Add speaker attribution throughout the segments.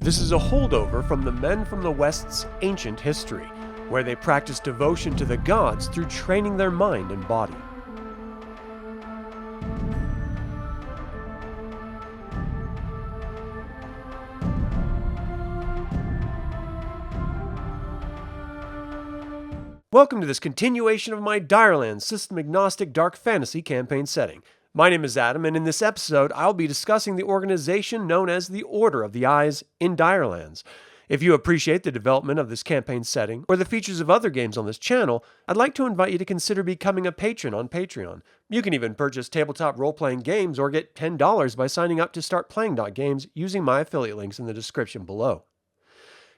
Speaker 1: This is a holdover from the men from the West's ancient history, where they practiced devotion to the gods through training their mind and body. Welcome to this continuation of my DireLands system-agnostic dark fantasy campaign setting. My name is Adam, and in this episode, I'll be discussing the organization known as the Order of the Eyes in DireLands. If you appreciate the development of this campaign setting, or the features of other games on this channel, I'd like to invite you to consider becoming a patron on Patreon. You can even purchase tabletop role-playing games or get $10 by signing up to StartPlaying.games using my affiliate links in the description below.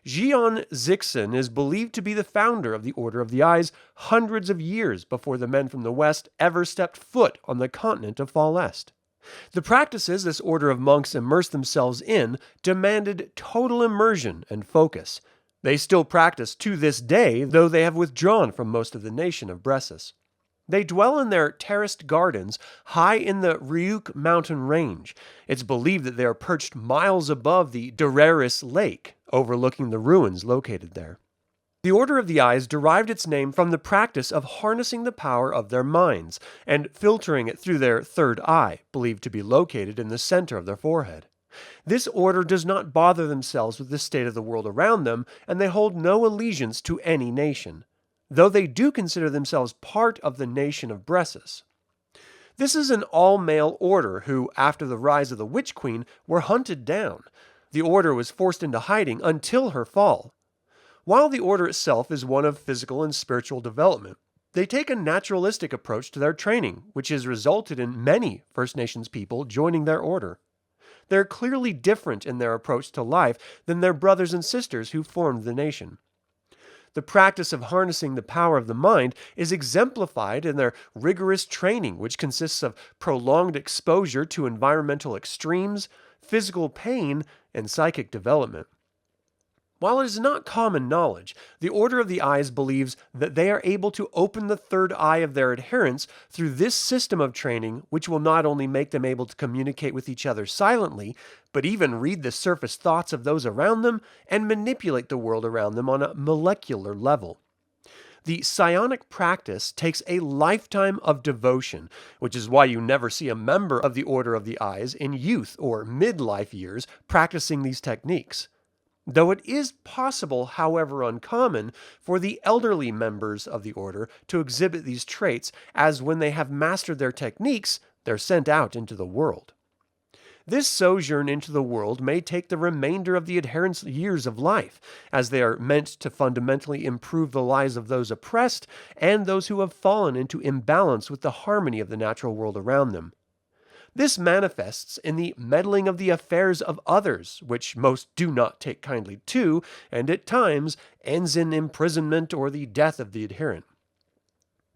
Speaker 1: Xion Zixin is believed to be the founder of the Order of the Eyes hundreds of years before the men from the West ever stepped foot on the continent of Far Est. The practices this order of monks immersed themselves in demanded total immersion and focus. They still practice to this day, though they have withdrawn from most of the nation of Bressus. They dwell in their terraced gardens high in the Ryuk mountain range. It's believed that they are perched miles above the Dureris Lake, overlooking the ruins located there. The Order of the Eyes derived its name from the practice of harnessing the power of their minds and filtering it through their third eye, believed to be located in the center of their forehead. This order does not bother themselves with the state of the world around them, and they hold no allegiance to any nation, though they do consider themselves part of the nation of Bressus. This is an all-male order who, after the rise of the Witch Queen, were hunted down. The order was forced into hiding until her fall. While the order itself is one of physical and spiritual development, they take a naturalistic approach to their training, which has resulted in many First Nations people joining their order. They're clearly different in their approach to life than their brothers and sisters who formed the nation. The practice of harnessing the power of the mind is exemplified in their rigorous training, which consists of prolonged exposure to environmental extremes, physical pain, and psychic development. While it is not common knowledge, the Order of the Eyes believes that they are able to open the third eye of their adherents through this system of training, which will not only make them able to communicate with each other silently, but even read the surface thoughts of those around them and manipulate the world around them on a molecular level. The psionic practice takes a lifetime of devotion, which is why you never see a member of the Order of the Eyes in youth or midlife years practicing these techniques. Though it is possible, however uncommon, for the elderly members of the order to exhibit these traits, as when they have mastered their techniques, they're sent out into the world. This sojourn into the world may take the remainder of the adherents' years of life, as they are meant to fundamentally improve the lives of those oppressed and those who have fallen into imbalance with the harmony of the natural world around them. This manifests in the meddling of the affairs of others, which most do not take kindly to, and at times ends in imprisonment or the death of the adherent.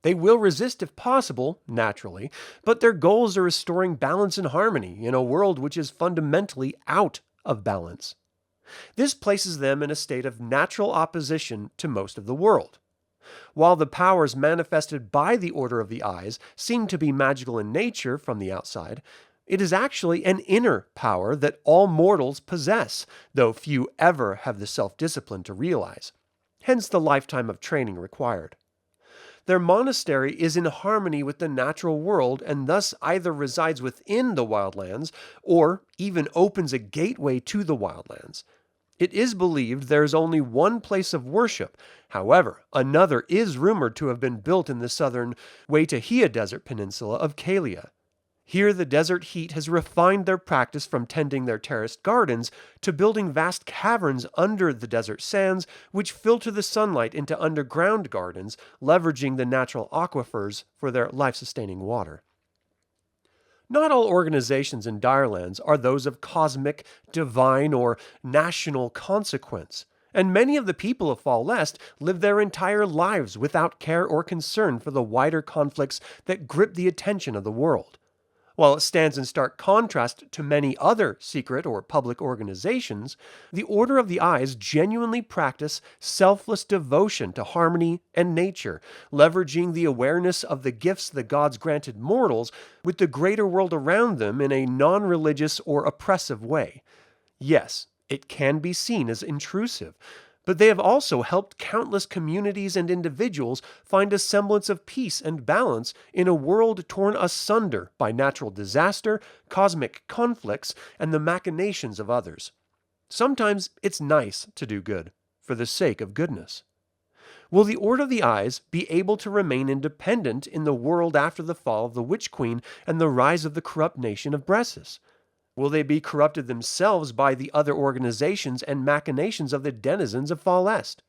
Speaker 1: They will resist if possible, naturally, but their goals are restoring balance and harmony in a world which is fundamentally out of balance. This places them in a state of natural opposition to most of the world. While the powers manifested by the Order of the Eyes seem to be magical in nature from the outside, it is actually an inner power that all mortals possess, though few ever have the self-discipline to realize. Hence the lifetime of training required. Their monastery is in harmony with the natural world and thus either resides within the wildlands or even opens a gateway to the wildlands. It is believed there is only one place of worship. However, another is rumored to have been built in the southern Waitahia Desert Peninsula of Kalia. Here the desert heat has refined their practice from tending their terraced gardens to building vast caverns under the desert sands, which filter the sunlight into underground gardens, leveraging the natural aquifers for their life-sustaining water. Not all organizations in DireLands are those of cosmic, divine, or national consequence, and many of the people of Far Est live their entire lives without care or concern for the wider conflicts that grip the attention of the world. While it stands in stark contrast to many other secret or public organizations, the Order of the Eyes genuinely practice selfless devotion to harmony and nature, leveraging the awareness of the gifts the gods granted mortals with the greater world around them in a non-religious or oppressive way. Yes, It can be seen as intrusive, but they have also helped countless communities and individuals find a semblance of peace and balance in a world torn asunder by natural disaster, cosmic conflicts, and the machinations of others. Sometimes it's nice to do good, for the sake of goodness. Will the Order of the Eyes be able to remain independent in the world after the fall of the Witch Queen and the rise of the corrupt nation of Bressus? Will they be corrupted themselves by the other organizations and machinations of the denizens of Fall Est?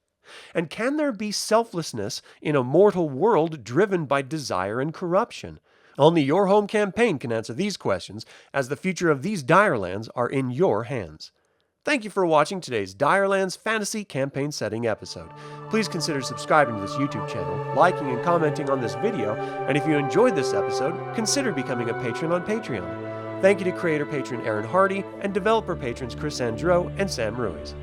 Speaker 1: And can there be selflessness in a mortal world driven by desire and corruption? Only your home campaign can answer these questions, as the future of these DireLands are in your hands. Thank you for watching today's DireLands Fantasy Campaign Setting episode. Please consider subscribing to this YouTube channel, liking and commenting on this video, and if you enjoyed this episode, consider becoming a patron on Patreon. Thank you to creator patron Aaron Hardy and developer patrons Chris Androu and Sam Ruiz.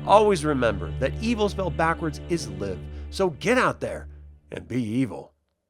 Speaker 1: Always remember that evil spelled backwards is live, so get out there and be evil.